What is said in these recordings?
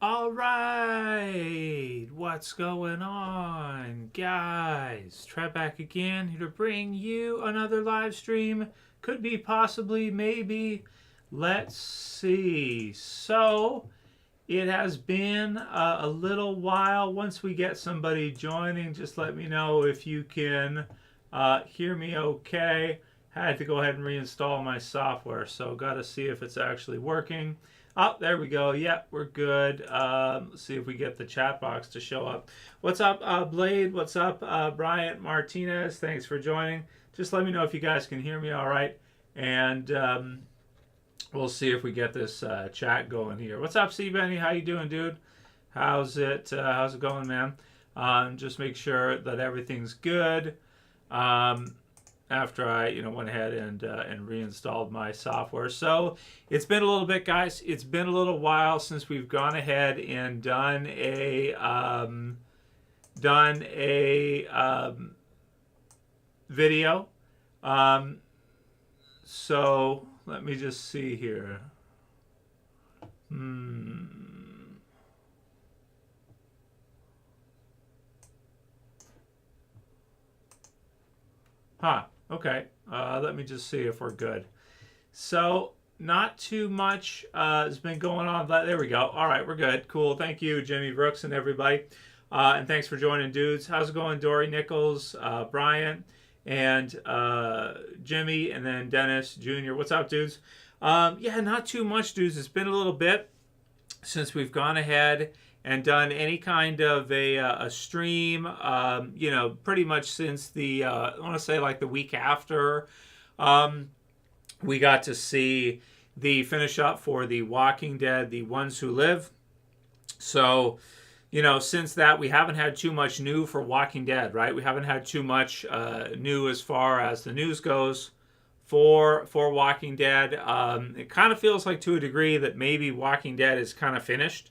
All right, what's going on, guys? Trev back again, here to bring you another live stream. Could be, possibly, maybe. Let's see. So, it has been a little while. Once we get somebody joining, just let me know if you can hear me okay. Had to go ahead and reinstall my software, so got to see if it's actually working. Oh, there we go. Yep, we're good. Let's see if we get the chat box to show up. What's up, Blade? What's up, Bryant Martinez? Thanks for joining. Just let me know if you guys can hear me all right. And we'll see if we get this chat going here. What's up, C. Benny? How you doing, dude? How's it going, man? Just make sure that everything's good. After I went ahead and reinstalled my software. So it's been a little bit, guys. It's been a little while since we've gone ahead and done a video. So let me just see here. Okay. Let me just see if we're good. So, not too much has been going on. There we go. All right, we're good. Cool. Thank you, Jimmy Brooks and everybody. And thanks for joining, dudes. How's it going, Dory Nichols, Brian, and Jimmy, and then Dennis Jr. What's up, dudes? Yeah, not too much, dudes. It's been a little bit since we've gone ahead and done any kind of a stream, pretty much since the, I want to say like the week after, we got to see the finish up for The Walking Dead, The Ones Who Live. So, since that, we haven't had too much new for Walking Dead, right? We haven't had too much new as far as the news goes for Walking Dead. It kind of feels like, to a degree, that maybe Walking Dead is kind of finished.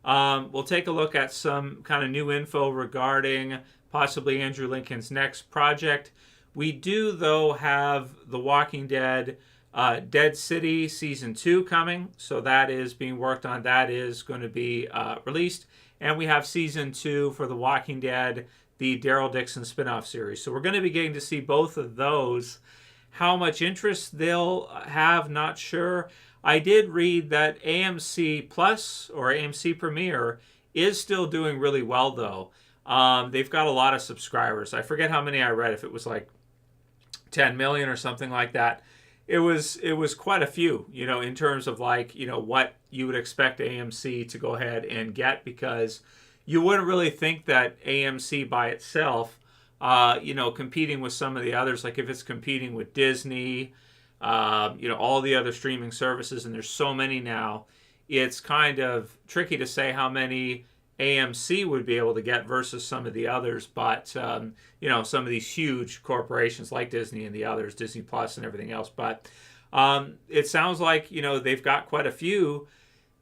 We'll take a look at some kind of new info regarding possibly Andrew Lincoln's next project. We do, though, have The Walking Dead Dead City Season 2 coming. So that is being worked on. That is going to be released. And we have Season 2 for The Walking Dead, the Daryl Dixon spinoff series. So we're going to be getting to see both of those. How much interest they'll have, not sure. I did read that AMC Plus or AMC Premiere is still doing really well, though. They've got a lot of subscribers. I forget how many I read, if it was like 10 million or something like that. It was quite a few, in terms of like, what you would expect AMC to go ahead and get, because you wouldn't really think that AMC by itself, competing with some of the others, like if it's competing with Disney, all the other streaming services, and there's so many now, it's kind of tricky to say how many AMC would be able to get versus some of the others. But, some of these huge corporations like Disney and the others, Disney Plus and everything else. But it sounds like, they've got quite a few.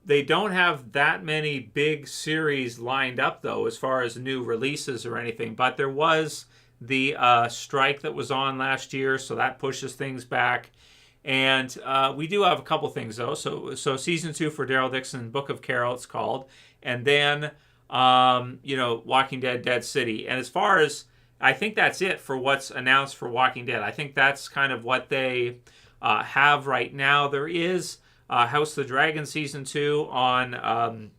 They don't have that many big series lined up, though, as far as new releases or anything. But there was the strike that was on last year, so that pushes things back. And we do have a couple things, though. So Season 2 for Daryl Dixon, Book of Carol, it's called. And then, Walking Dead, Dead City. And as far as, I think that's it for what's announced for Walking Dead. I think that's kind of what they have right now. There is House of the Dragon Season 2 on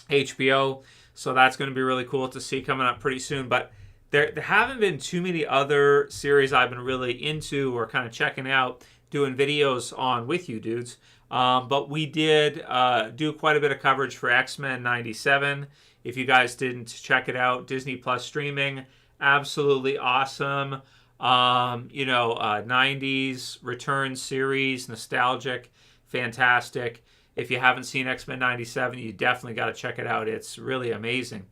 HBO. So that's going to be really cool to see coming up pretty soon. But there haven't been too many other series I've been really into or kind of checking out, doing videos on with you dudes. But we did do quite a bit of coverage for X-Men 97. If you guys didn't check it out, Disney Plus streaming, absolutely awesome. 90s return series, nostalgic, fantastic. If you haven't seen X-Men 97, you definitely got to check it out. It's really amazing.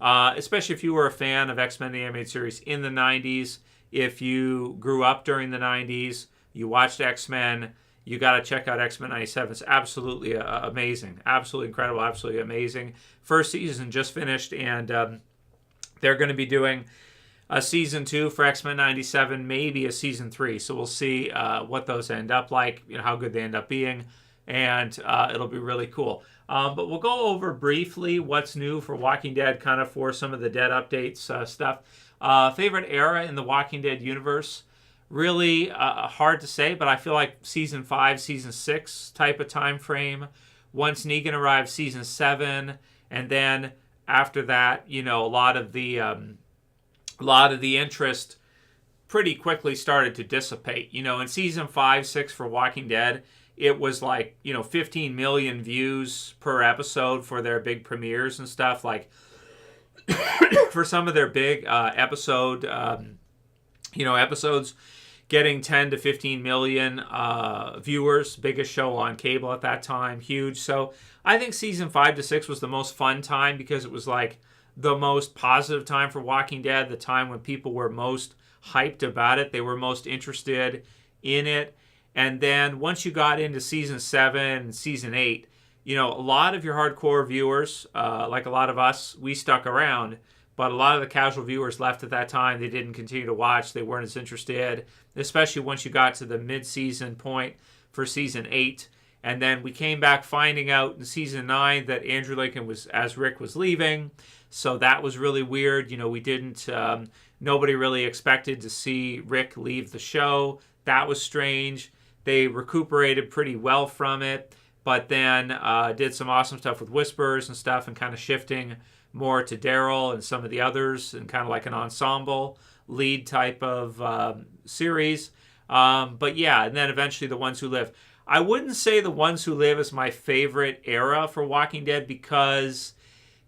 Especially if you were a fan of X-Men the Animated Series in the 90s. If you grew up during the 90s, you watched X-Men, you got to check out X-Men 97. It's absolutely amazing. Absolutely incredible. Absolutely amazing. First season just finished, and they're going to be doing a Season 2 for X-Men 97, maybe a Season 3. So we'll see what those end up like, how good they end up being. and it'll be really cool. But we'll go over briefly what's new for Walking Dead, kind of for some of the Dead updates stuff. Favorite era in the Walking Dead universe? Really hard to say, but I feel like season 5, season 6 type of time frame. Once Negan arrived, season 7, and then after that, a lot of the interest pretty quickly started to dissipate. In season 5, 6 for Walking Dead, it was like 15 million views per episode for their big premieres and stuff. Like for some of their big episodes getting 10 to 15 million viewers, biggest show on cable at that time, huge. So I think season 5 to 6 was the most fun time because it was like the most positive time for Walking Dead, the time when people were most hyped about it, they were most interested in it. And then once you got into season 7 and season 8, a lot of your hardcore viewers, like a lot of us, we stuck around. But a lot of the casual viewers left at that time. They didn't continue to watch. They weren't as interested, especially once you got to the mid-season point for season 8. And then we came back finding out in season 9 that Andrew Lincoln as Rick was leaving. So that was really weird. We didn't, nobody really expected to see Rick leave the show. That was strange. They recuperated pretty well from it, but then did some awesome stuff with whispers and stuff and kind of shifting more to Daryl and some of the others and kind of like an ensemble lead type of series. But yeah, and then eventually The Ones Who Live. I wouldn't say The Ones Who Live is my favorite era for Walking Dead because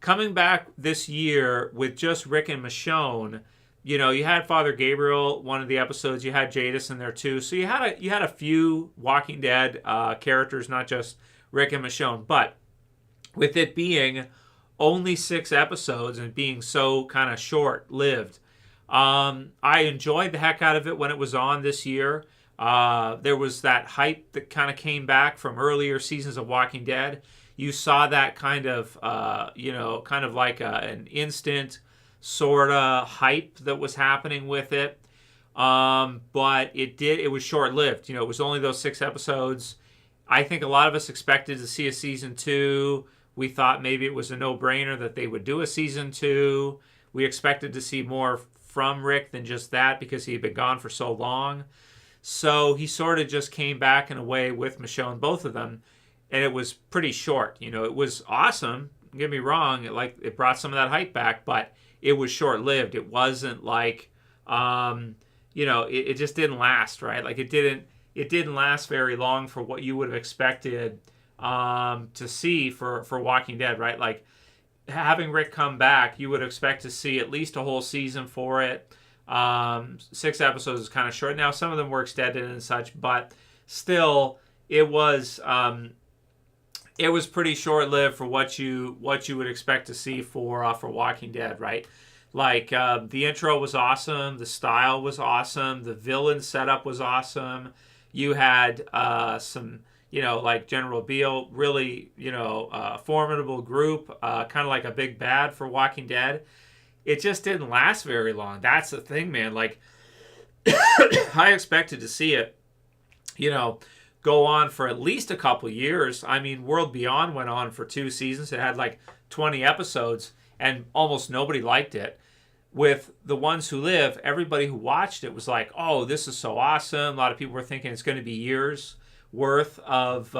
coming back this year with just Rick and Michonne, you had Father Gabriel, one of the episodes, you had Jadis in there too. So you had a few Walking Dead characters, not just Rick and Michonne. But with it being only 6 episodes and being so kind of short-lived, I enjoyed the heck out of it when it was on this year. There was that hype that kind of came back from earlier seasons of Walking Dead. You saw that kind of, kind of like an instant sort of hype that was happening with it. But it was short-lived. It was only those 6 episodes. I think a lot of us expected to see a season 2. We thought maybe it was a no-brainer that they would do a season 2. We expected to see more from Rick than just that because he had been gone for so long. So he sort of just came back in a way with Michonne, both of them, and it was pretty short. It was awesome. Don't get me wrong. It brought some of that hype back, but it was short-lived. It wasn't like, it just didn't last, right? Like it didn't last very long for what you would have expected to see for Walking Dead, right? Like having Rick come back, you would expect to see at least a whole season for it. 6 episodes is kind of short. Now some of them were extended and such, but still, it was pretty short-lived for what you would expect to see for Walking Dead, right? Like the intro was awesome, the style was awesome, the villain setup was awesome. You had some. Like General Beale, really, formidable group, kind of like a big bad for Walking Dead. It just didn't last very long. That's the thing, man. Like, I expected to see it, go on for at least a couple years. I mean, World Beyond went on for 2 seasons. It had like 20 episodes, and almost nobody liked it. With The Ones Who Live, everybody who watched it was like, oh, this is so awesome. A lot of people were thinking it's going to be years worth of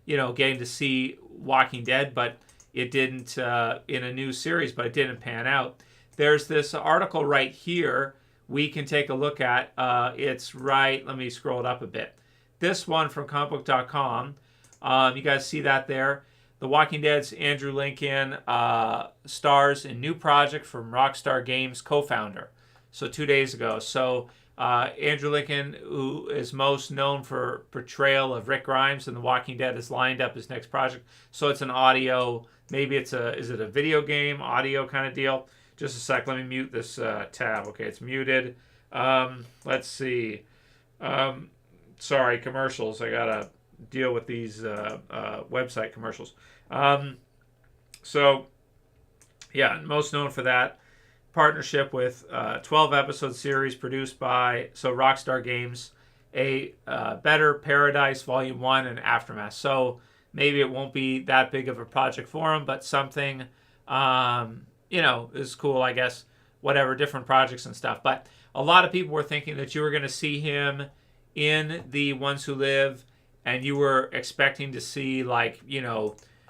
getting to see Walking Dead, but it didn't in a new series, but it didn't pan out. There's this article right here we can take a look at. It's right, let me scroll it up a bit. This one from comicbook.com. You guys see that there? The Walking Dead's Andrew Lincoln stars in new project from Rockstar Games co-founder. So 2 days ago. So Andrew Lincoln, who is most known for portrayal of Rick Grimes in The Walking Dead, has lined up his next project. So it's an audio, maybe is it a video game, audio kind of deal? Just a sec, let me mute this tab. Okay, it's muted. Let's see. Sorry, commercials. I gotta deal with these website commercials. So, yeah, most known for that. Partnership with 12 episode series produced by Rockstar Games a Better Paradise Volume 1 and Aftermath. So maybe it won't be that big of a project for him, but something, is cool, I guess. Whatever, different projects and stuff. But a lot of people were thinking that you were going to see him in The Ones Who Live, and you were expecting to see, like,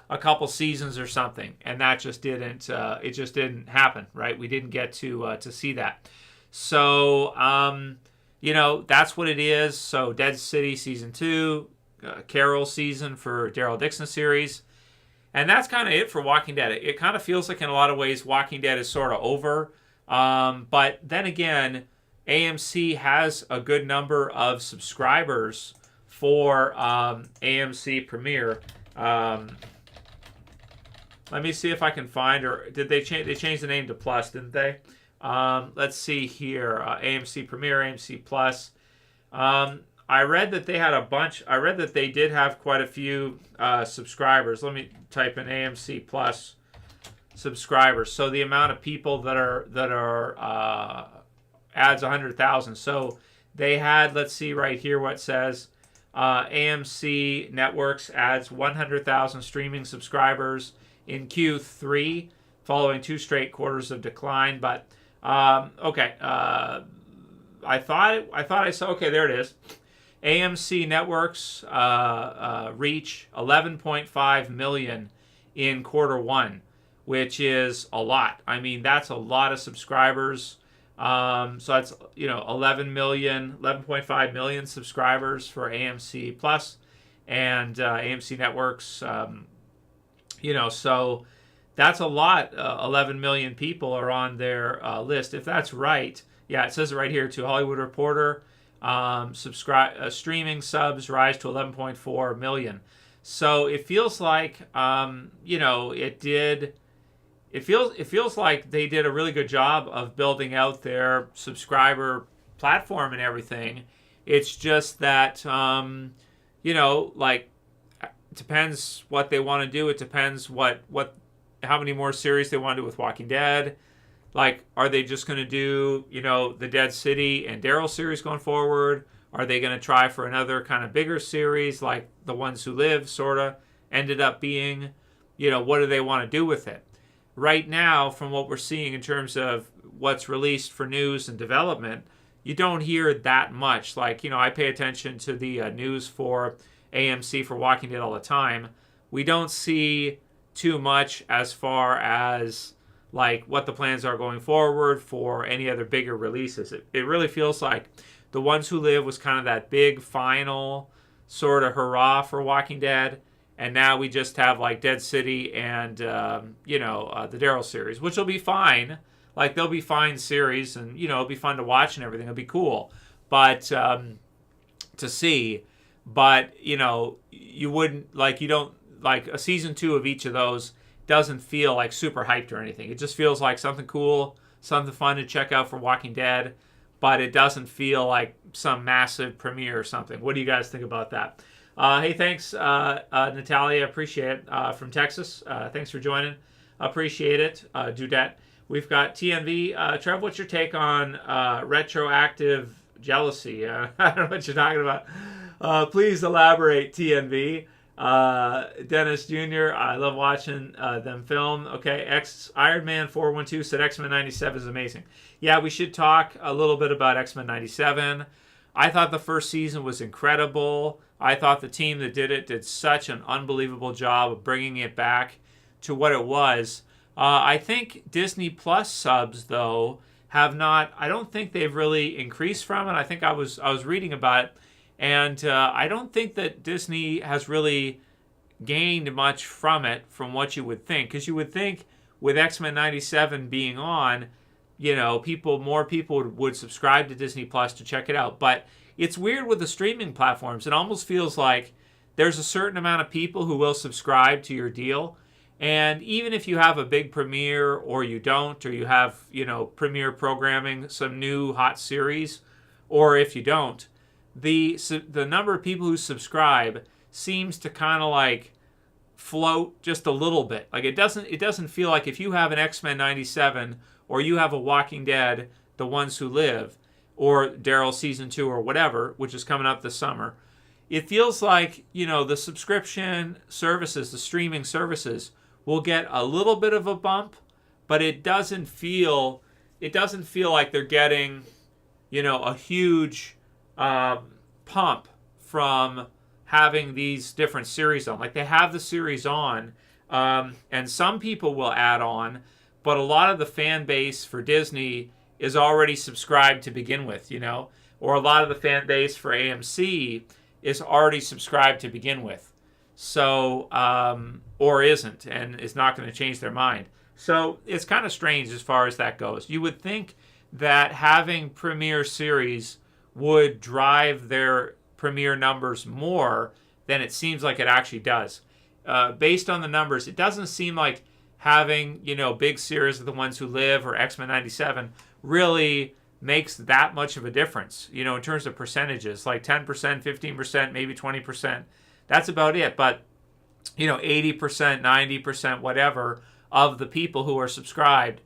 a couple seasons or something, and that just didn't. It just didn't happen, right? We didn't get to see that. So, that's what it is. So, Dead City Season 2, Carol season for Daryl Dixon series. And that's kind of it for Walking Dead. It kind of feels like in a lot of ways Walking Dead is sort of over. But then again, AMC has a good number of subscribers for AMC Premiere. Let me see if I can find, or did they change? They changed the name to Plus, didn't they? Let's see here. AMC Premiere, AMC Plus. I read that they had a bunch. I read that they did have quite a few subscribers. Let me type in AMC Plus subscribers. So the amount of people that are adds 100,000. So they had. Let's see right here what it says. AMC Networks adds 100,000 streaming subscribers in Q3, following 2 straight quarters of decline. But okay, I thought I saw. Okay, there it is. AMC Networks reach 11.5 million in Q1, which is a lot. I mean, that's a lot of subscribers. So that's 11.5 million subscribers for AMC Plus and AMC Networks. So that's a lot. 11 million people are on their list. If that's right, yeah, it says it right here too. Hollywood Reporter. Streaming subs rise to 11.4 million. So it feels like it did. It feels like they did a really good job of building out their subscriber platform and everything. It's just that it depends what they want to do. It depends how many more series they want to do with Walking Dead. Like, are they just going to do, the Dead City and Daryl series going forward? Are they going to try for another kind of bigger series like The Ones Who Live sort of ended up being? What do they want to do with it? Right now, from what we're seeing in terms of what's released for news and development, you don't hear that much. Like, I pay attention to the news for AMC for Walking Dead all the time. We don't see too much as far as like what the plans are going forward for any other bigger releases. It really feels like The Ones Who Live was kind of that big final sort of hurrah for Walking Dead, and now we just have like Dead City and the Daryl series, which will be fine. Like, they'll be fine series, and it'll be fun to watch and everything. It'll be cool, but to see. But you wouldn't you don't like a season 2 of each of those. Doesn't feel like super hyped or anything. It just feels like something cool, something fun to check out for Walking Dead, but it doesn't feel like some massive premiere or something. What do you guys think about that? Hey, thanks, Natalia. Appreciate it. From Texas. Thanks for joining. Appreciate it. Dudette. We've got TNV. Trev, what's your take on retroactive jealousy? I don't know what you're talking about. Please elaborate, TNV. Dennis Jr., I love watching them film. Okay, Iron Man 412 said X-Men 97 is amazing. Yeah, we should talk a little bit about X-Men 97. I thought the first season was incredible. I thought the team that did it did such an unbelievable job of bringing it back to what it was. I think Disney Plus subs, though, I don't think they've really increased from it. I think I was reading about it. And I don't think that Disney has really gained much from it, from what you would think. Because you would think with X-Men 97 being on, more people would subscribe to Disney Plus to check it out. But it's weird with the streaming platforms. It almost feels like there's a certain amount of people who will subscribe to your deal. And even if you have a big premiere or you don't, or you have, premiere programming, some new hot series, or if you don't, the number of people who subscribe seems to kind of like float just a little bit. Like, it doesn't feel like if you have an X-Men 97 or you have a Walking Dead, The Ones Who Live, or Daryl season 2 or whatever, which is coming up this summer, it feels like, the subscription services, the streaming services will get a little bit of a bump, but it doesn't feel like they're getting, a huge pump from having these different series on. Like, they have the series on, and some people will add on, but a lot of the fan base for Disney is already subscribed to begin with, or a lot of the fan base for AMC is already subscribed to begin with. So, or isn't, and is not going to change their mind. So it's kind of strange as far as that goes. You would think that having premiere series would drive their premiere numbers more than it seems like it actually does. Based on the numbers, it doesn't seem like having, big series of The Ones Who Live or X-Men 97 really makes that much of a difference, in terms of percentages, like 10%, 15%, maybe 20%. That's about it. But, 80%, 90%, whatever, of the people who are subscribed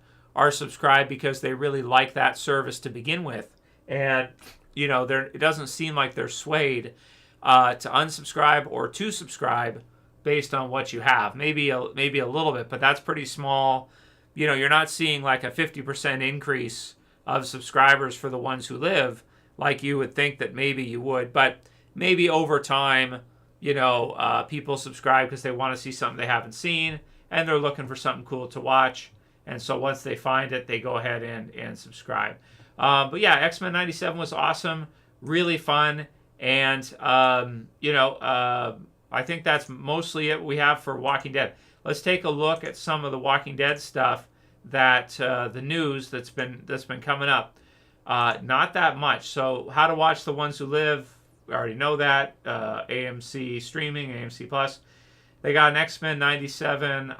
because they really like that service to begin with. And, it doesn't seem like they're swayed to unsubscribe or to subscribe based on what you have. Maybe a little bit, but that's pretty small. You're not seeing like a 50% increase of subscribers for The Ones Who Live like you would think that maybe you would. But maybe over time, people subscribe because they want to see something they haven't seen and they're looking for something cool to watch. And so once they find it, they go ahead and subscribe. But yeah, X-Men 97 was awesome, really fun. And, I think that's mostly it we have for Walking Dead. Let's take a look at some of the Walking Dead stuff that the news that's been coming up. Not that much. So how to watch The Ones Who Live, we already know that. AMC streaming, AMC Plus. They got an X-Men 97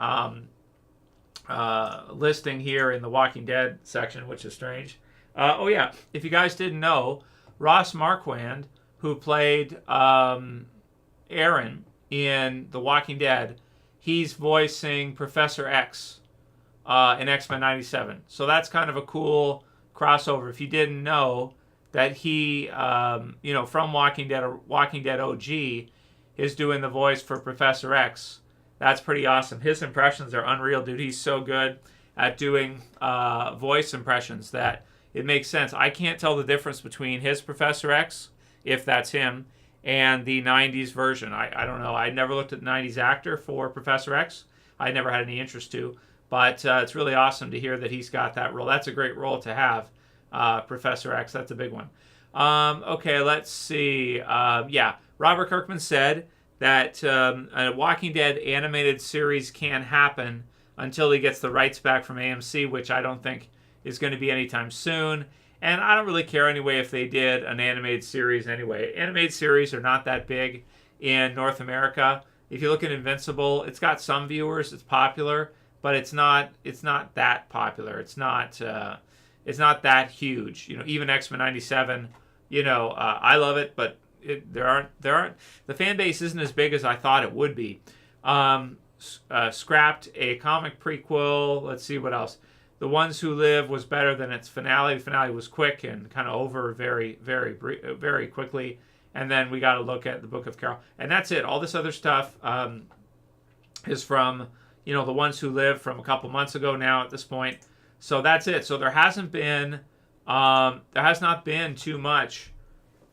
listing here in the Walking Dead section, which is strange. Oh yeah, if you guys didn't know, Ross Marquand, who played Aaron in The Walking Dead, he's voicing Professor X in X-Men 97. So that's kind of a cool crossover. If you didn't know that he, from Walking Dead or Walking Dead OG, is doing the voice for Professor X. That's pretty awesome. His impressions are unreal, dude. He's so good at doing voice impressions that it makes sense. I can't tell the difference between his Professor X, if that's him, and the 90s version. I don't know. I never looked at the 90s actor for Professor X. I never had any interest to. But it's really awesome to hear that he's got that role. That's a great role to have, Professor X. That's a big one. Okay, let's see. Robert Kirkman said that a Walking Dead animated series can't happen until he gets the rights back from AMC, which I don't think is going to be anytime soon. And I don't really care anyway if they did an animated series anyway. Animated series are not that big in North America. If you look at Invincible, it's got some viewers, it's popular, but it's not that popular. It's not that huge. Even X-Men 97, I love it, but there aren't the fan base isn't as big as I thought it would be. Scrapped a comic prequel. Let's see what else. The Ones Who Live was better than its finale. The finale was quick and kind of over very, very, very quickly. And then we got to look at the Book of Carol. And that's it. All this other stuff is from, The Ones Who Live from a couple months ago now at this point. So that's it. So there has not been too much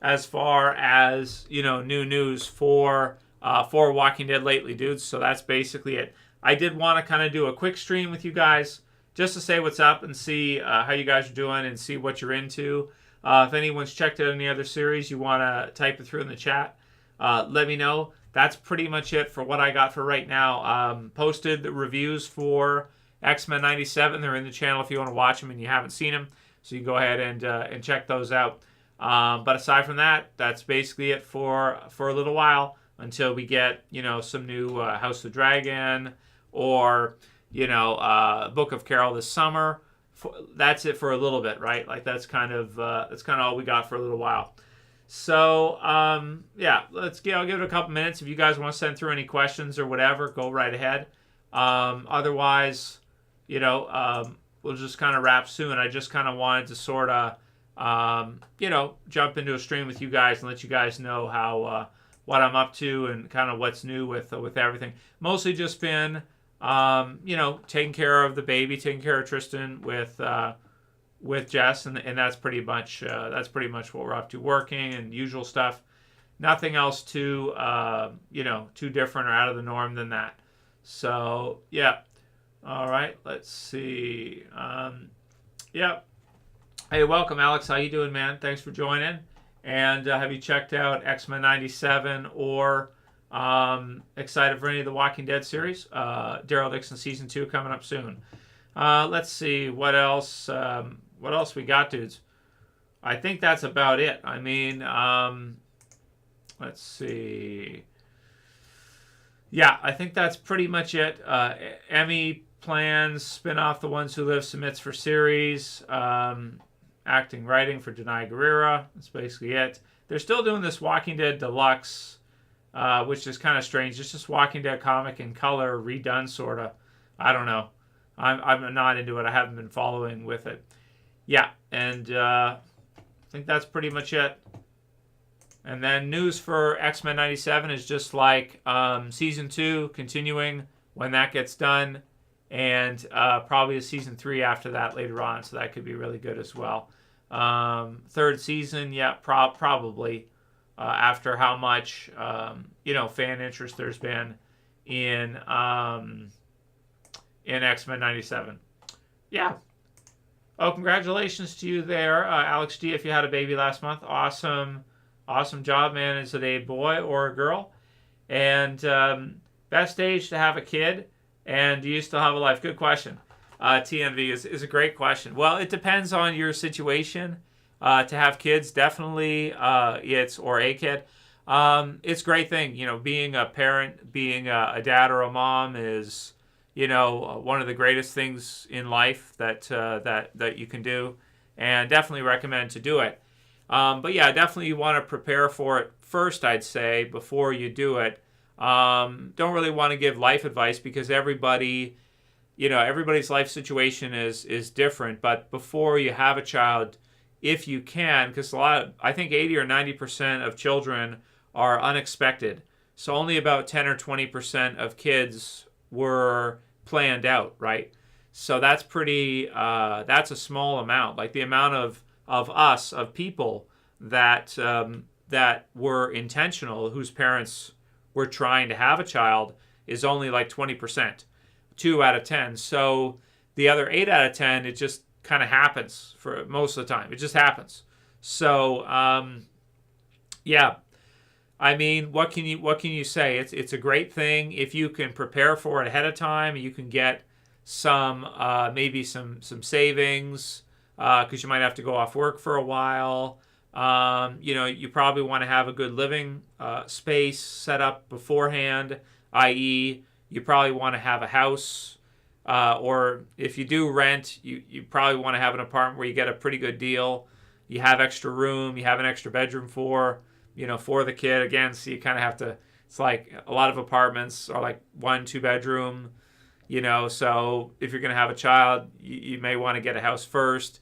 as far as, new news for Walking Dead lately, dudes. So that's basically it. I did want to kind of do a quick stream with you guys, just to say what's up and see how you guys are doing and see what you're into. If anyone's checked out any other series, you want to type it through in the chat, let me know. That's pretty much it for what I got for right now. Posted the reviews for X-Men 97. They're in the channel if you want to watch them and you haven't seen them. So you can go ahead and check those out. But aside from that, that's basically it for a little while until we get, some new House of the Dragon or... Book of Carol this summer. That's it for a little bit, right? Like that's kind of all we got for a little while. So I'll give it a couple minutes. If you guys want to send through any questions or whatever, go right ahead. Otherwise, we'll just kind of wrap soon. I just kind of wanted to sort of jump into a stream with you guys and let you guys know how what I'm up to and kind of what's new with everything. Mostly just been taking care of the baby, taking care of Tristan with Jess, and that's pretty much what we're up to. Working and usual stuff. Nothing else too too different or out of the norm than that. So yeah. All right. Let's see. Yeah. Hey, welcome, Alex. How you doing, man? Thanks for joining. And have you checked out X-Men 97 or excited for any of the Walking Dead series? Daryl Dixon season 2 coming up soon. Let's see what else. What else we got, dudes? I think that's about it. I mean, let's see. Yeah, I think that's pretty much it. Emmy plans, spin-off The Ones Who Live submits for series. Acting, writing for Denai Guerrera. That's basically it. They're still doing this Walking Dead Deluxe, which is kind of strange. It's just Walking Dead comic in color, redone, sort of. I don't know. I'm not into it. I haven't been following with it. Yeah, and I think that's pretty much it. And then news for X-Men 97 is just like Season 2 continuing when that gets done. And probably a Season 3 after that later on. So that could be really good as well. Third season, yeah, probably. After how much, fan interest there's been in X-Men 97. Yeah. Oh, congratulations to you there, Alex D. If you had a baby last month, awesome job, man. Is it a boy or a girl? And best age to have a kid, and do you still have a life? Good question. TNV is a great question. Well, it depends on your situation. To have kids, definitely, or a kid. It's a great thing. Being a parent, being a dad or a mom is, one of the greatest things in life that you can do, and definitely recommend to do it. But yeah, definitely you want to prepare for it first, I'd say, before you do it. Don't really want to give life advice because everybody's life situation is different. But before you have a child, if you can, because I think 80 or 90% of children are unexpected. So only about 10 or 20% of kids were planned out, right? So that's that's a small amount. Like the amount of people that were intentional, whose parents were trying to have a child, is only like 20%, 2 out of 10. So the other 8 out of 10, it just kind of happens for most of the time. It just happens. So yeah, I mean, what can you say? It's a great thing if you can prepare for it ahead of time. You can get some maybe some savings because you might have to go off work for a while. You probably want to have a good living space set up beforehand, i.e., you probably want to have a house, or if you do rent, you probably want to have an apartment where you get a pretty good deal. You have extra room, you have an extra bedroom for the kid. Again, so you kind of have to, it's like a lot of apartments are like 1-2 bedroom, so if you're going to have a child, you may want to get a house first,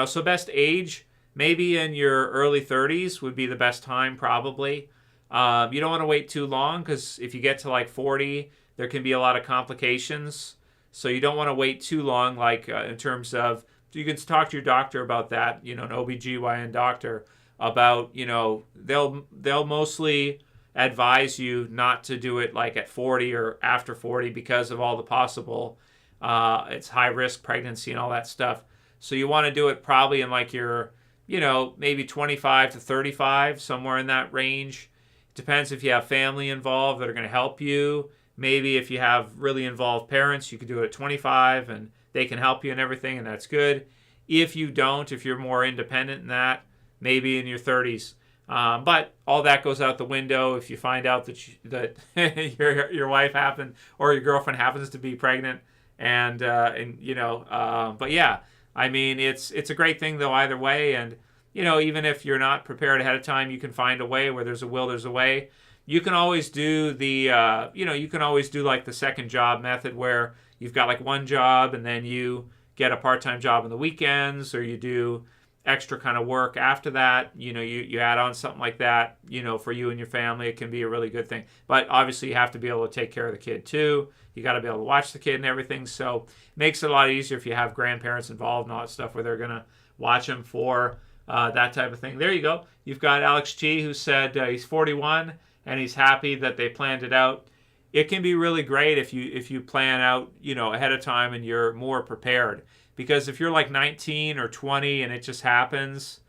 so best age, maybe in your early 30s would be the best time probably. You don't want to wait too long because if you get to like 40, there can be a lot of complications. So you don't want to wait too long, like in terms of, you can talk to your doctor about that, an OBGYN doctor about, they'll mostly advise you not to do it like at 40 or after 40 because of all the possible, it's high risk pregnancy and all that stuff. So you want to do it probably in like your, maybe 25 to 35, somewhere in that range. It depends if you have family involved that are going to help you. Maybe if you have really involved parents, you could do it at 25 and they can help you and everything, and that's good. If you don't, if you're more independent than that, maybe in your 30s. But all that goes out the window if you find out that your wife happened or your girlfriend happens to be pregnant, but yeah, I mean it's a great thing though either way, and even if you're not prepared ahead of time, you can find a way. Where there's a will, there's a way. You can always do the you can always do like the second job method where you've got like one job and then you get a part-time job on the weekends, or you do extra kind of work after that, you add on something like that, for you and your family, it can be a really good thing. But obviously you have to be able to take care of the kid too. You got to be able to watch the kid and everything. So it makes it a lot easier if you have grandparents involved and all that stuff where they're going to watch them for that type of thing. There you go. You've got Alex G, who said he's 41 and he's happy that they planned it out. It can be really great if you plan out, ahead of time and you're more prepared. Because if you're like 19 or 20 and it just happens,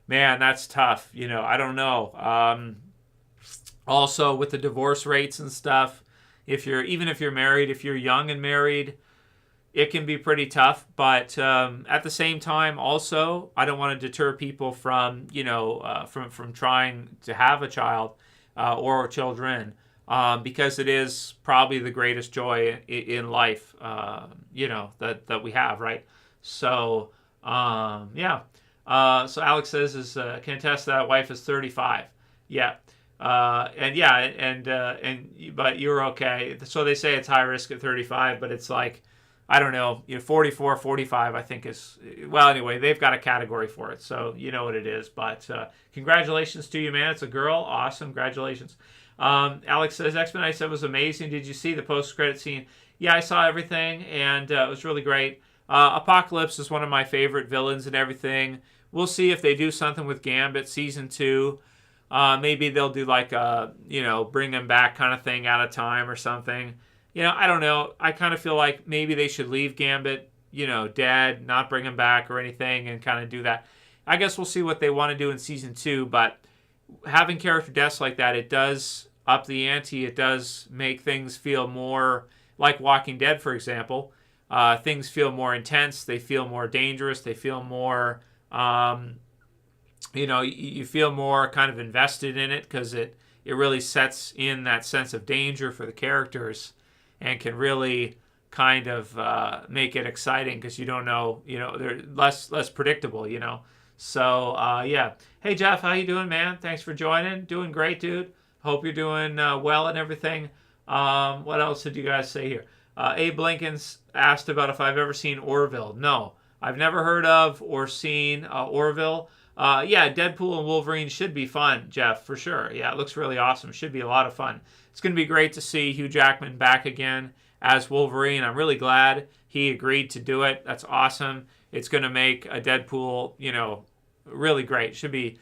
man, that's tough. I don't know. Also, with the divorce rates and stuff, even if you're married, if you're young and married, it can be pretty tough. But at the same time, also, I don't want to deter people from from trying to have a child or children. Because it is probably the greatest joy in life, that we have, right? So, yeah. So Alex says can attest that wife is 35. Yeah. But you're okay. So they say it's high risk at 35, but it's like, I don't know, 44, 45, I think is, well, anyway, they've got a category for it. So you know what it is, but congratulations to you, man. It's a girl. Awesome. Congratulations. Alex says, X-Men I said was amazing. Did you see the post-credit scene? Yeah, I saw everything, and it was really great. Apocalypse is one of my favorite villains and everything. We'll see if they do something with Gambit season 2. Maybe they'll do like a, bring him back kind of thing out of time or something. I don't know. I kind of feel like maybe they should leave Gambit, dead, not bring him back or anything and kind of do that. I guess we'll see what they want to do in season 2, but having character deaths like that, it does up the ante. It does make things feel more like Walking Dead, for example. Things feel more intense. They feel more dangerous. They feel more, you feel more kind of invested in it because it really sets in that sense of danger for the characters and can really kind of make it exciting because you don't know, they're less predictable, So, yeah. Hey, Jeff, how you doing, man? Thanks for joining. Doing great, dude. Hope you're doing well and everything. What else did you guys say here? Abe Lincoln's asked about if I've ever seen Orville. No, I've never heard of or seen Orville. Yeah, Deadpool and Wolverine should be fun, Jeff, for sure. Yeah, it looks really awesome. Should be a lot of fun. It's going to be great to see Hugh Jackman back again as Wolverine. I'm really glad he agreed to do it. That's awesome. It's going to make a Deadpool, really great. Should be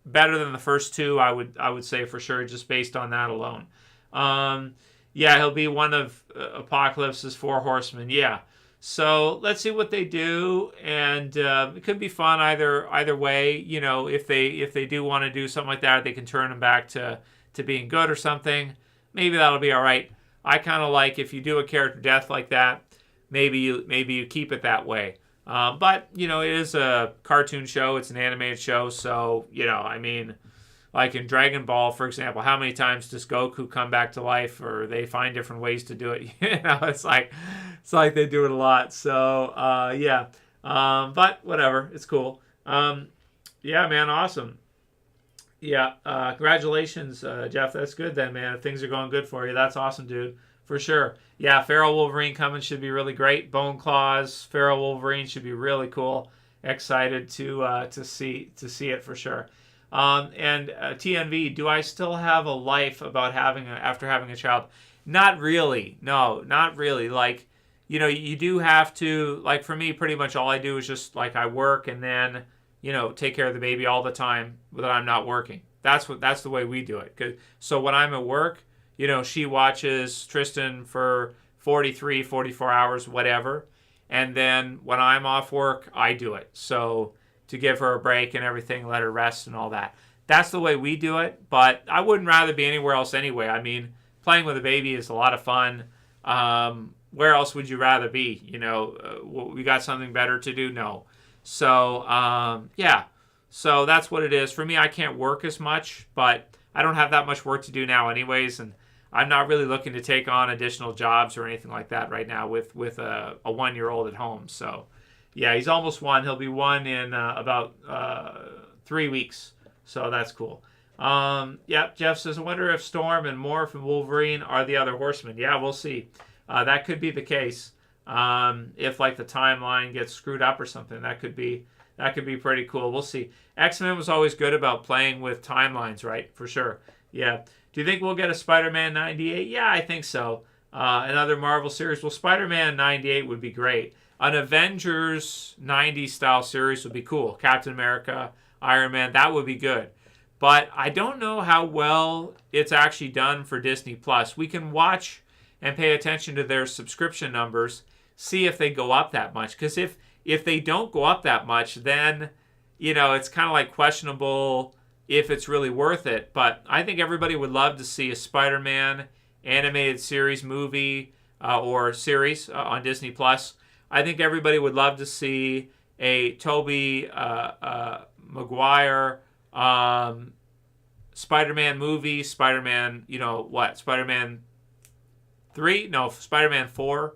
better than the first two, I would say for sure, just based on that alone. Yeah, he'll be one of Apocalypse's 4 horsemen. Yeah. So let's see what they do, and it could be fun either way. If they do want to do something like that, they can turn him back to being good or something. Maybe that'll be all right. I kind of like if you do a character death like that, maybe you keep it that way. But it is a cartoon show. It's an animated show, so like in Dragon Ball, for example, how many times does Goku come back to life, or they find different ways to do it? It's like they do it a lot. So yeah, but whatever, it's cool. Yeah, man, awesome. Yeah, congratulations, Jeff. That's good then, man. If things are going good for you, that's awesome, dude. For sure. Yeah, Feral Wolverine coming should be really great. Bone Claws, Feral Wolverine should be really cool. Excited to see it for sure. And TNV, do I still have a life after having a child? Not really. No, not really. Like, you do have to, like for me, pretty much all I do is just like I work and then, take care of the baby all the time that I'm not working. That's the way we do it. So when I'm at work, she watches Tristan for 43, 44 hours, whatever. And then when I'm off work, I do it. So to give her a break and everything, let her rest and all that. That's the way we do it. But I wouldn't rather be anywhere else anyway. I mean, playing with a baby is a lot of fun. Where else would you rather be? We got something better to do? No. So, yeah. So that's what it is. For me, I can't work as much, but I don't have that much work to do now anyways. And I'm not really looking to take on additional jobs or anything like that right now with a 1-year-old at home. So, yeah, he's almost 1. He'll be 1 in about 3 weeks. So that's cool. Yep, Jeff says, I wonder if Storm and Morph and Wolverine are the other horsemen. Yeah, we'll see. That could be the case. If like the timeline gets screwed up or something, that could be that could be pretty cool. We'll see. X-Men was always good about playing with timelines, right? For sure. Yeah. Do you think we'll get a Spider-Man 98? Yeah, I think so. Another Marvel series. Well, Spider-Man 98 would be great. An Avengers 90s style series would be cool. Captain America, Iron Man, that would be good. But I don't know how well it's actually done for Disney Plus. We can watch and pay attention to their subscription numbers, see if they go up that much. Because if they don't go up that much, then, it's kind of like questionable if it's really worth it. But I think everybody would love to see a Spider-Man animated series movie or series on Disney Plus. I think everybody would love to see a Tobey Maguire Spider-Man movie. Spider-Man, Spider-Man 3? No, Spider-Man 4.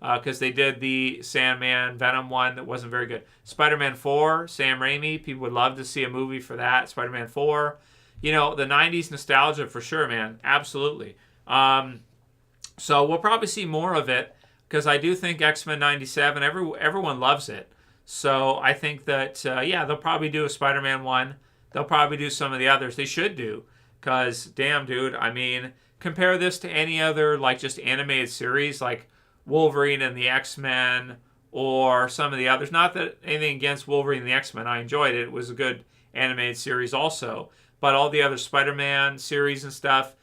Because they did the Sandman Venom one that wasn't very good. Spider-Man 4, Sam Raimi. People would love to see a movie for that. Spider-Man 4. The 90s nostalgia for sure, man. Absolutely. So we'll probably see more of it because I do think X-Men 97, everyone loves it. So I think that, they'll probably do a Spider-Man 1. They'll probably do some of the others. They should do because, damn, dude, I mean, compare this to any other, just animated series like Wolverine and the X-Men or some of the others. Not that anything against Wolverine and the X-Men. I enjoyed it. It was a good animated series also. But all the other Spider-Man series and stuff,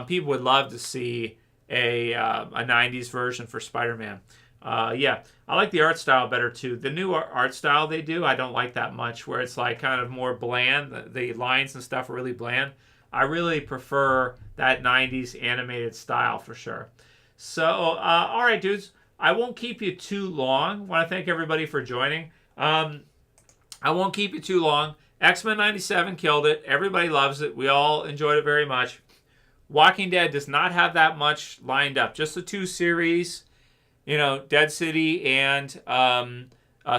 people would love to see a 90s version for Spider-Man. I like the art style better too. The new art style they do, I don't like that much, where it's kind of more bland. The lines and stuff are really bland. I really prefer that 90s animated style for sure. So, all right, dudes. I won't keep you too long. I want to thank everybody for joining. I won't keep you too long. X-Men 97 killed it. Everybody loves it. We all enjoyed it very much. Walking Dead does not have that much lined up. Just the 2 series, Dead City and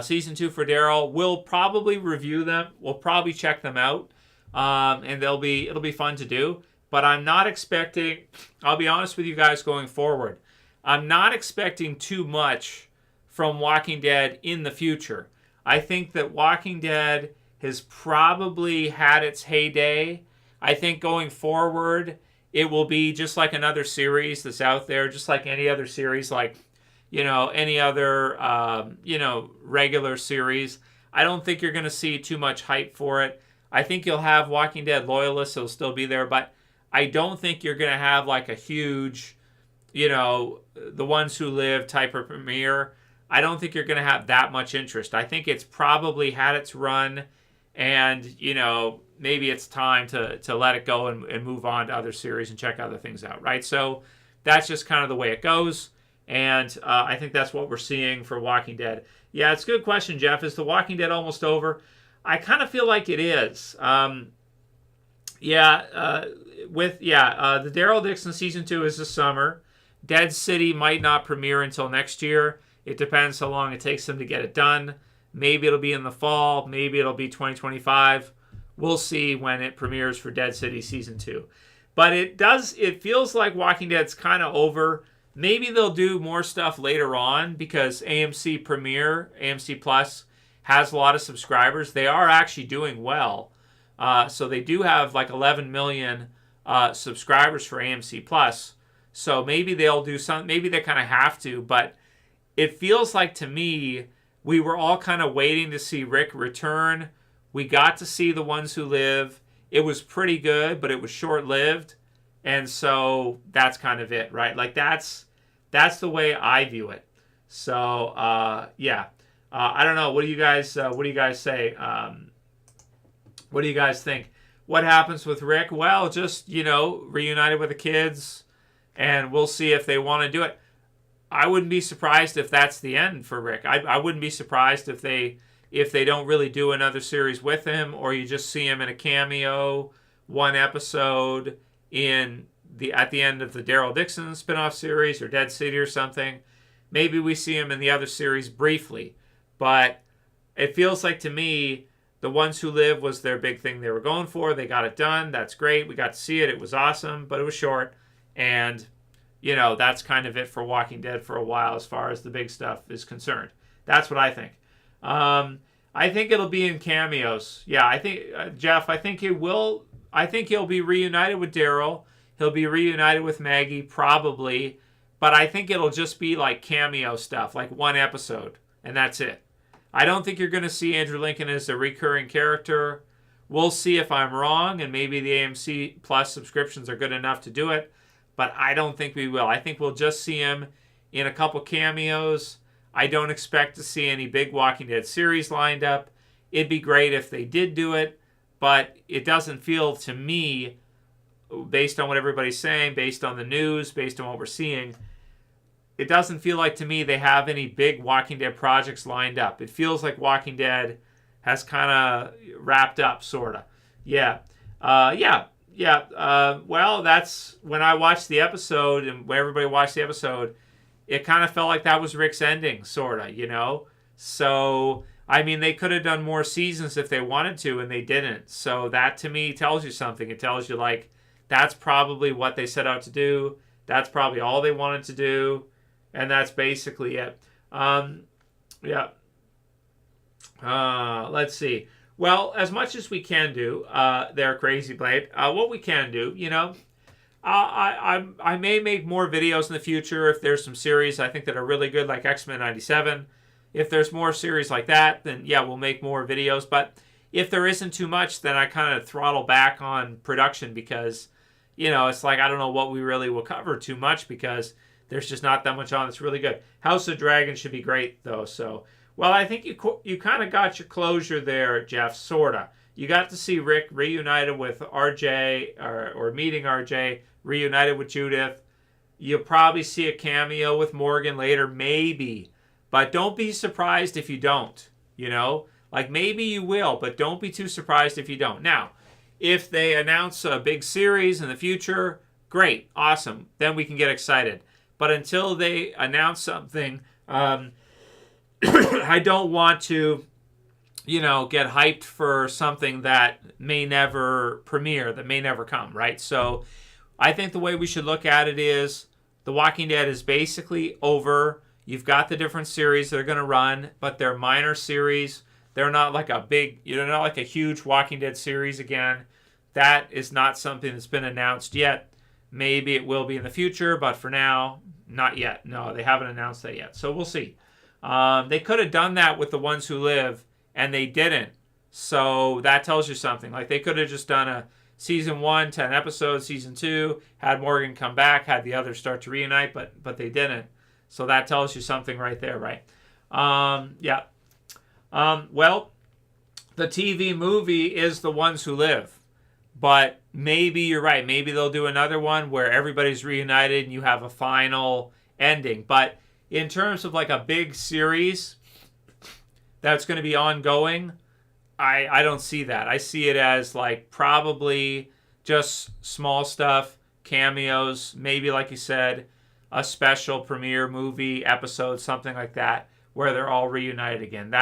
Season 2 for Daryl. We'll probably review them. We'll probably check them out. And it'll be fun to do. But I'm not expecting, I'll be honest with you guys going forward, I'm not expecting too much from Walking Dead in the future. I think that Walking Dead has probably had its heyday. I think going forward, it will be just like another series that's out there, just like any other series, any other, regular series. I don't think you're going to see too much hype for it. I think you'll have Walking Dead loyalists. It'll still be there, but I don't think you're going to have a huge, The Ones Who Live type of premiere. I don't think you're going to have that much interest. I think it's probably had its run and, maybe it's time to let it go and move on to other series and check other things out, right? So that's just kind of the way it goes. And I think that's what we're seeing for Walking Dead. Yeah, it's a good question, Jeff. Is The Walking Dead almost over? I kind of feel like it is. The Daryl Dixon Season 2 is this summer. Dead City might not premiere until next year. It depends how long it takes them to get it done. Maybe it'll be in the fall. Maybe it'll be 2025. We'll see when it premieres for Dead City Season 2. But it feels like Walking Dead's kind of over. Maybe they'll do more stuff later on because AMC Plus, has a lot of subscribers. They are actually doing well. So they do have 11 million subscribers for AMC Plus. So maybe they'll do something. Maybe they kind of have to. But it feels like to me, we were all kind of waiting to see Rick return. We got to see The Ones Who Live. It was pretty good, but it was short-lived. And so that's kind of it, right? That's the way I view it. So, I don't know. What do you guys say? What do you guys think? What happens with Rick? Well, just, reunited with the kids, and we'll see if they want to do it. I wouldn't be surprised if that's the end for Rick. I wouldn't be surprised if they don't really do another series with him, or you just see him in a cameo, one episode at the end of the Daryl Dixon spinoff series or Dead City or something. Maybe we see him in the other series briefly. But it feels like to me, The Ones Who Live was their big thing they were going for. They got it done. That's great. We got to see it. It was awesome, but it was short. And, that's kind of it for Walking Dead for a while as far as the big stuff is concerned. That's what I think. I I think it'll be in cameos. Yeah, I think Jeff. I think it will. I think he'll be reunited with Daryl. He'll be reunited with Maggie, probably. But I think it'll just be like cameo stuff, like one episode, and that's it. I don't think you're going to see Andrew Lincoln as a recurring character. We'll see if I'm wrong, and maybe the AMC Plus subscriptions are good enough to do it. But I don't think we will. I think we'll just see him in a couple cameos. I don't expect to see any big Walking Dead series lined up. It'd be great if they did do it, but it doesn't feel to me, based on what everybody's saying, based on the news, based on what we're seeing, it doesn't feel like to me they have any big Walking Dead projects lined up. It feels like Walking Dead has kind of wrapped up, sort of. Yeah. Well, that's when I watched the episode, and when everybody watched the episode, it kind of felt like that was Rick's ending, sort of, you know? So, I mean, they could have done more seasons if they wanted to, and they didn't. So that, to me, tells you something. It tells you, like, that's probably what they set out to do. That's probably all they wanted to do. And that's basically it. Let's see. Well, as much as we can do, there, Crazy Blade, what we can do, you know, I may make more videos in the future if there's some series I think that are really good, like X-Men 97. If there's more series like that, then yeah, we'll make more videos. But if there isn't too much, then I kind of throttle back on production because, you know, it's like I don't know what we really will cover too much because there's just not that much on that's really good. House of Dragon should be great, though. So, well, I think you kind of got your closure there, Jeff, sort of. You got to see Rick reunited with RJ, or meeting RJ, reunited with Judith. You'll probably see a cameo with Morgan later, maybe. But don't be surprised if you don't, you know? Like, maybe you will, but don't be too surprised if you don't. Now, if they announce a big series in the future, great, awesome. Then we can get excited. But until they announce something, I don't want to, you know, get hyped for something that may never premiere, that may never come, right? So I think the way we should look at it is The Walking Dead is basically over. You've got the different series that are going to run, but they're minor series. They're not like a big, you know, not like a huge Walking Dead series again. That is not something that's been announced yet. Maybe it will be in the future, but for now, not yet. No, they haven't announced that yet. So we'll see. They could have done that with The Ones Who Live, and they didn't. So that tells you something. Like, they could have just done a season 1, 10 episodes, season 2, had Morgan come back, had the others start to reunite, but they didn't. So that tells you something right there, right? Well, the TV movie is The Ones Who Live. But maybe you're right. Maybe they'll do another one where everybody's reunited and you have a final ending. But in terms of like a big series that's going to be ongoing, I don't see that. I see it as like probably just small stuff, cameos, maybe like you said, a special premiere movie episode, something like that, where they're all reunited again.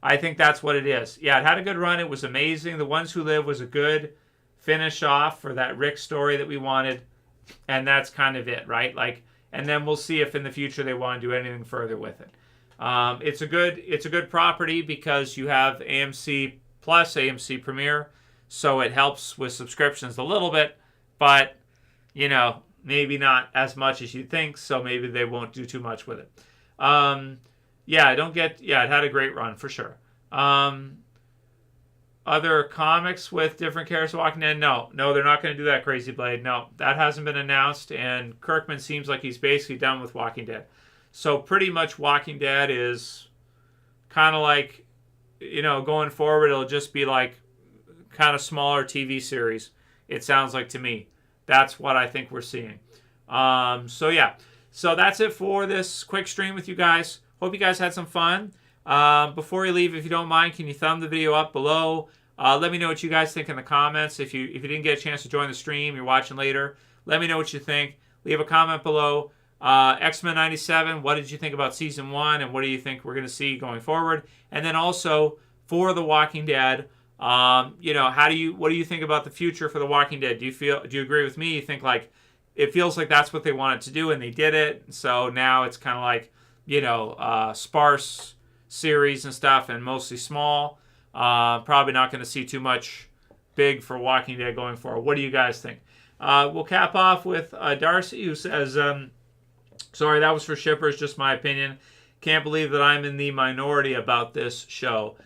I think that's what it is. Yeah, it had a good run. It was amazing. The Ones Who Live was a good finish off for that Rick story that we wanted. And that's kind of it, right? Like, and then we'll see if in the future they want to do anything further with it. It's a good property because you have AMC Plus, AMC Premiere, so it helps with subscriptions a little bit, but you know, maybe not as much as you think, so maybe they won't do too much with it. It had a great run for sure. Other comics with different characters walking in? No, they're not going to do that, Crazy Blade. No, that hasn't been announced, and Kirkman seems like he's basically done with Walking Dead. So pretty much Walking Dead is kind of like, you know, going forward, it'll just be like kind of smaller TV series, it sounds like to me. That's what I think we're seeing. So that's it for this quick stream with you guys. Hope you guys had some fun. Before you leave, if you don't mind, can you thumb the video up below? Let me know what you guys think in the comments. If you didn't get a chance to join the stream, you're watching later, let me know what you think. Leave a comment below. X-Men 97, what did you think about Season 1, and what do you think we're going to see going forward? And then also, for The Walking Dead, what do you think about the future for The Walking Dead? Do you agree with me? You think, like, it feels like that's what they wanted to do, and they did it, so now it's kind of like, sparse series and stuff, and mostly small. Probably not going to see too much big for Walking Dead going forward. What do you guys think? We'll cap off with Darcy, who says, sorry, that was for shippers, just my opinion. Can't believe that I'm in the minority about this show.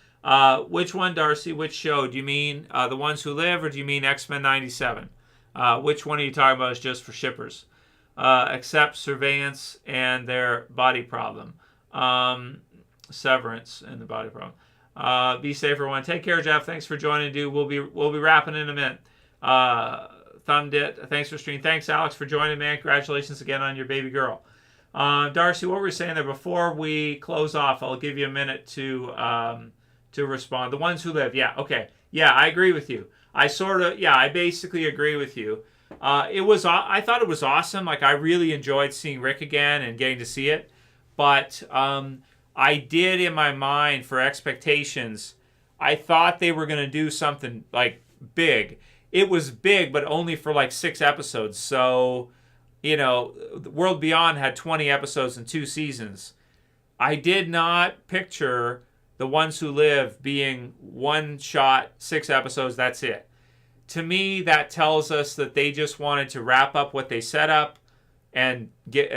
Which one, Darcy? Which show? Do you mean The Ones Who Live, or do you mean X-Men 97? Which one are you talking about is just for shippers? Except Surveillance and their body problem. Severance and the body problem. Be safe, everyone. Take care, Jeff. Thanks for joining, dude. We'll be wrapping in a minute. Thumbed it. Thanks for streaming. Thanks, Alex, for joining, man. Congratulations again on your baby girl. Darcy, what were we saying there? Before we close off, I'll give you a minute to respond. The Ones Who Live. Yeah, okay. Yeah, I agree with you. I basically agree with you. I thought it was awesome. Like, I really enjoyed seeing Rick again and getting to see it. But I did, in my mind, for expectations, I thought they were going to do something, like, big. It was big, but only for, like, 6 episodes. So, World Beyond had 20 episodes and 2 seasons. I did not picture The Ones Who Live being one shot, 6 episodes, that's it. To me, that tells us that they just wanted to wrap up what they set up and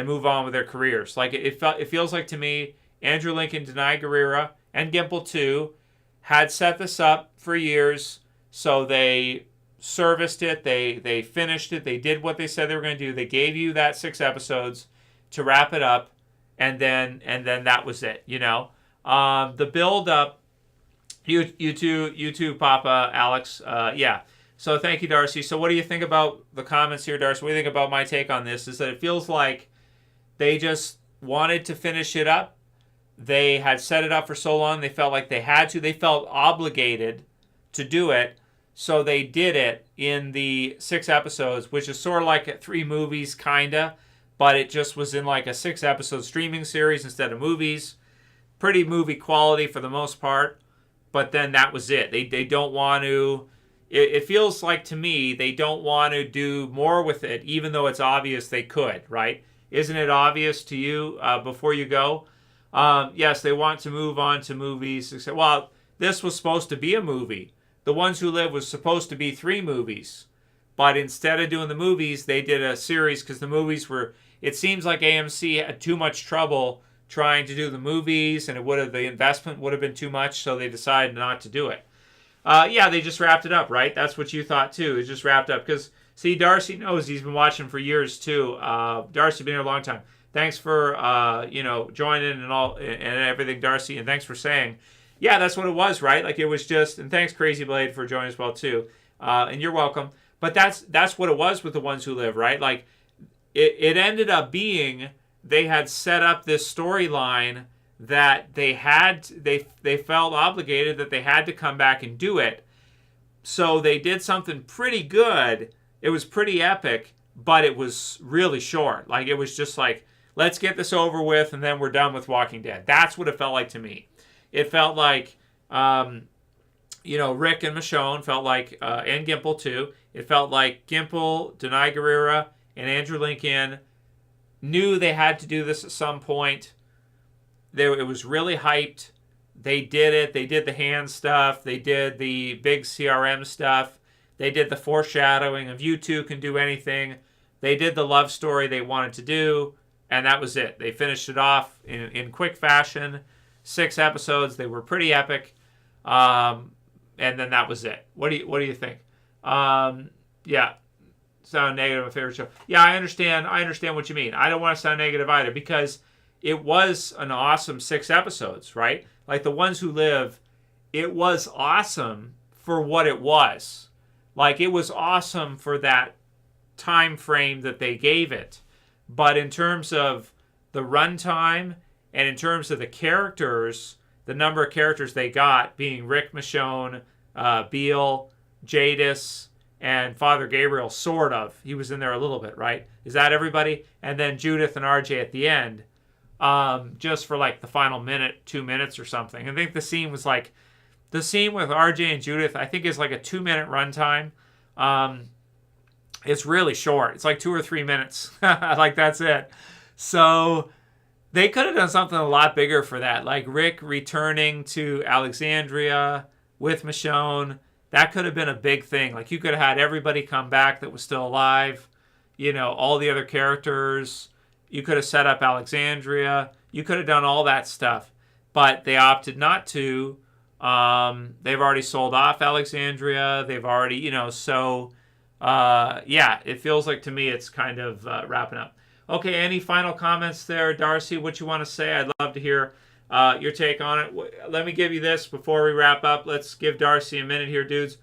move on with their careers. Like, it feels like to me, Andrew Lincoln, Denai Guerrera, and Gimple too had set this up for years, so they serviced it, they finished it, they did what they said they were going to do. They gave you that 6 episodes to wrap it up, and then that was it. The build up, you too, Papa, Alex. Yeah. So thank you, Darcy. So what do you think about the comments here, Darcy? What do you think about my take on this? Is that it feels like they just wanted to finish it up. They had set it up for so long. They felt like they had to. They felt obligated to do it. So they did it in the 6 episodes, which is sort of like 3 movies, kind of. But it just was in like a 6-episode streaming series instead of movies. Pretty movie quality for the most part. But then that was it. They don't want to... It feels like to me they don't want to do more with it, even though it's obvious they could, right? Isn't it obvious to you before you go? Yes, they want to move on to movies. Well, this was supposed to be a movie. The Ones Who Live was supposed to be 3 movies. But instead of doing the movies, they did a series because the movies were... It seems like AMC had too much trouble trying to do the movies, and the investment would have been too much, so they decided not to do it. Yeah, they just wrapped it up, right? That's what you thought, too. It just wrapped up. Because, see, Darcy knows. He's been watching for years, too. Darcy's been here a long time. Thanks for, joining and all and everything, Darcy. And thanks for saying, yeah, that's what it was, right? Like, it was just... And thanks, Crazy Blade, for joining as well, too. And you're welcome. But that's what it was with The Ones Who Live, right? Like, it ended up being... They had set up this storyline that they felt obligated that they had to come back and do it. So they did something pretty good. It was pretty epic, but it was really short. Like, it was just like, let's get this over with, and then we're done with Walking Dead. That's what it felt like to me. It felt like, Rick and Michonne felt like, and Gimple too. It felt like Gimple, Denai Guerrera, and Andrew Lincoln knew they had to do this at some point. It was really hyped. They did it. They did the hand stuff. They did the big CRM stuff. They did the foreshadowing of you two can do anything. They did the love story they wanted to do, and that was it. They finished it off in quick fashion. 6 episodes. They were pretty epic. And then that was it. What do you think? Yeah. Sound negative, my favorite show. Yeah, I understand what you mean. I don't want to sound negative either, because it was an awesome 6 episodes, right? Like The Ones Who Live, it was awesome for what it was. Like, it was awesome for that time frame that they gave it. But in terms of the runtime and in terms of the characters, the number of characters they got, being Rick, Michonne, Beale, Jadis, and Father Gabriel, sort of. He was in there a little bit, right? Is that everybody? And then Judith and RJ at the end, just for like the final 2 minutes or something. I think the scene with RJ and Judith, I think is like a 2-minute runtime. It's really short. It's like 2 or 3 minutes. Like, that's it. So They could have done something a lot bigger for that, like Rick returning to Alexandria with Michonne. That could have been a big thing. Like you could have had everybody come back that was still alive. You know, all the other characters. You could have set up Alexandria. You could have done all that stuff. But they opted not to. They've already sold off Alexandria. They've already, you know, so yeah, it feels like to me it's kind of wrapping up. Okay, any final comments there, Darcy? What you want to say? I'd love to hear your take on it. Let me give you this before we wrap up. Let's give Darcy a minute here, dudes.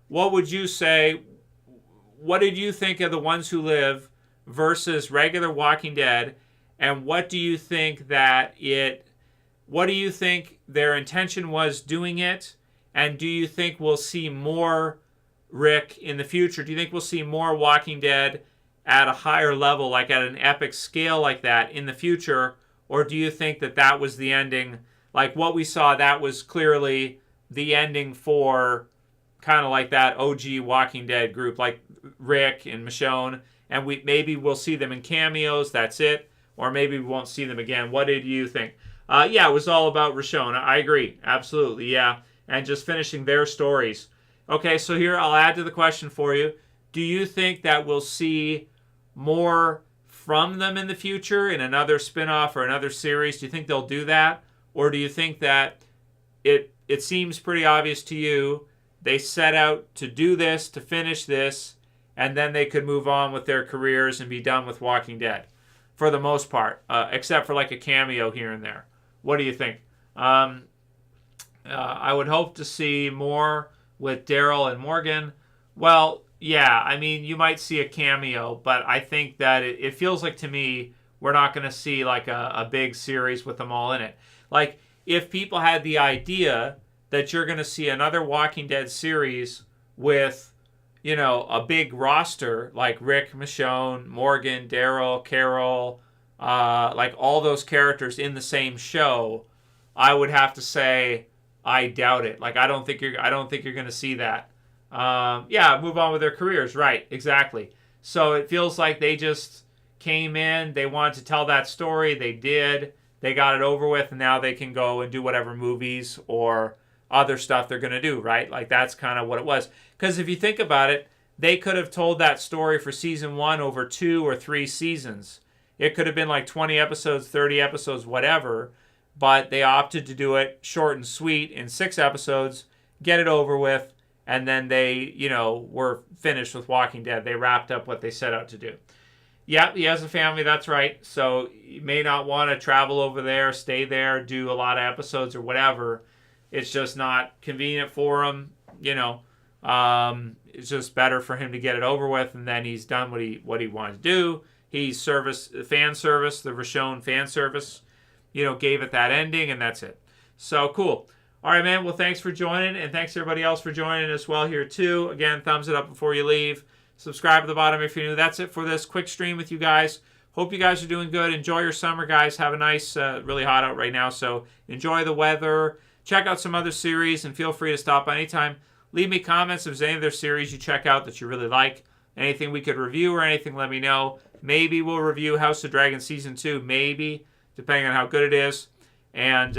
What would you say? What did you think of The Ones Who Live versus regular Walking Dead? And what do you think what do you think their intention was doing it? And do you think we'll see more Rick in the future? Do you think we'll see more Walking Dead at a higher level, like at an epic scale like that in the future? Or do you think that that was the ending? Like what we saw, that was clearly the ending for kind of like that OG Walking Dead group, like Rick and Michonne, and maybe we'll see them in cameos, that's it. Or maybe we won't see them again. What did you think? Yeah, it was all about Michonne. I agree. Absolutely, yeah. And just finishing their stories. Okay, so here I'll add to the question for you. Do you think that we'll see more from them in the future in another spin-off or another series? Do you think they'll do that? Or do you think that it seems pretty obvious to you they set out to do this, to finish this, and then they could move on with their careers and be done with Walking Dead for the most part, except for like a cameo here and there? What do you think? I would hope to see more with Daryl and Morgan. Well, yeah, I mean, you might see a cameo, but I think that it feels like to me we're not going to see like a big series with them all in it. Like, if people had the idea that you're going to see another Walking Dead series with, you know, a big roster like Rick, Michonne, Morgan, Daryl, Carol, like all those characters in the same show, I would have to say I doubt it. Like I don't think you're going to see that. Yeah, move on with their careers, right? Exactly. So it feels like they just came in, they wanted to tell that story, they did, they got it over with, and now they can go and do whatever movies or other stuff they're going to do, right? Like that's kind of what it was. Because if you think about it, they could have told that story for season 1 over 2 or 3 seasons. It could have been like 20 episodes, 30 episodes, whatever, but they opted to do it short and sweet in 6 episodes, get it over with, and then they, you know, were finished with Walking Dead. They wrapped up what they set out to do. Yeah, he has a family, that's right. So you may not want to travel over there, stay there, do a lot of episodes or whatever. It's just not convenient for him, you know. It's just better for him to get it over with, and then he's done what he wanted to do. He fan service, the Michonne fan service, you know, gave it that ending, and that's it. So cool. All right, man. Well, thanks for joining, and thanks everybody else for joining as well here too. Again, thumbs it up before you leave. Subscribe at the bottom if you're new. That's it for this quick stream with you guys. Hope you guys are doing good. Enjoy your summer, guys. Have a nice, really hot out right now, so enjoy the weather. Check out some other series, and feel free to stop anytime. Leave me comments if there's any other series you check out that you really like. Anything we could review or anything, let me know. Maybe we'll review House of Dragon Season 2. Maybe, depending on how good it is. And,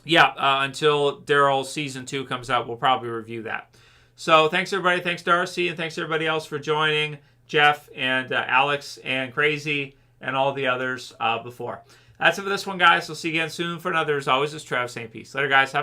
until Daryl Season 2 comes out, we'll probably review that. So, thanks, everybody. Thanks, Darcy. And thanks, everybody else, for joining. Jeff and Alex and Crazy and all the others before. That's it for this one, guys. We'll see you again soon for another. As always, it's Trev saying peace. Later, guys. Have a good